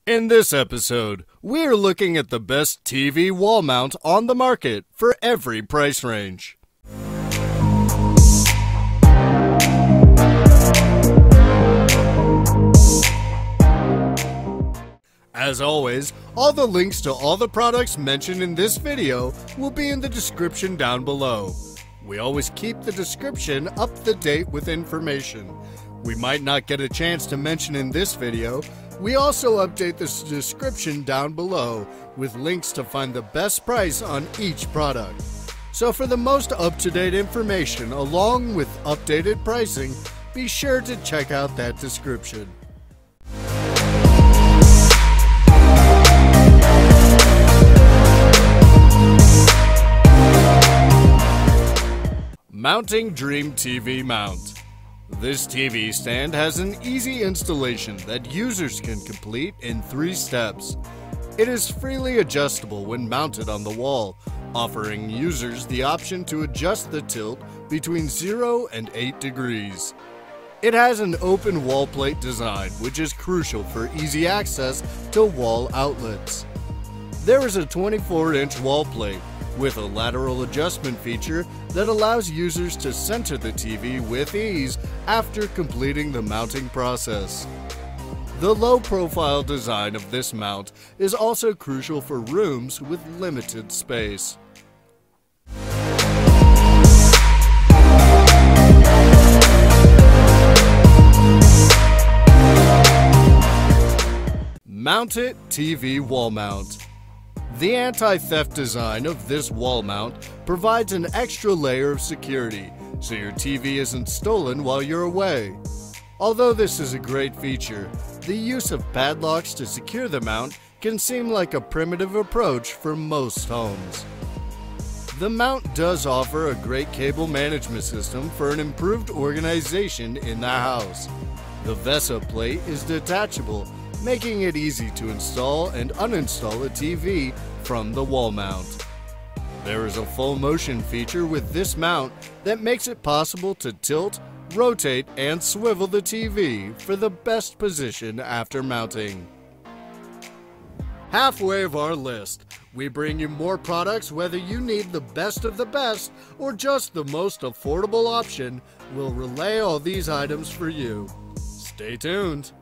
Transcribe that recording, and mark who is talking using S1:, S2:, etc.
S1: In this episode, we're looking at the best TV wall mount on the market for every price range. As always, all the links to all the products mentioned in this video will be in the description down below. We always keep the description up to date with information we might not get a chance to mention in this video. We also update this description down below with links to find the best price on each product. So for the most up-to-date information along with updated pricing, be sure to check out that description. Mounting Dream TV Mount. This TV stand has an easy installation that users can complete in 3 steps. It is freely adjustable when mounted on the wall, offering users the option to adjust the tilt between 0 and 8 degrees. It has an open wall plate design, which is crucial for easy access to wall outlets. There is a 24-inch wall plate with a lateral adjustment feature that allows users to center the TV with ease after completing the mounting process. The low-profile design of this mount is also crucial for rooms with limited space. Mount It TV Wall Mount. The anti-theft design of this wall mount provides an extra layer of security, so your TV isn't stolen while you're away. Although this is a great feature, the use of padlocks to secure the mount can seem like a primitive approach for most homes. The mount does offer a great cable management system for an improved organization in the house. The VESA plate is detachable, making it easy to install and uninstall a TV from the wall mount. There is a full motion feature with this mount that makes it possible to tilt, rotate, and swivel the TV for the best position after mounting. Halfway of our list, we bring you more products. Whether you need the best of the best or just the most affordable option, we'll relay all these items for you. Stay tuned.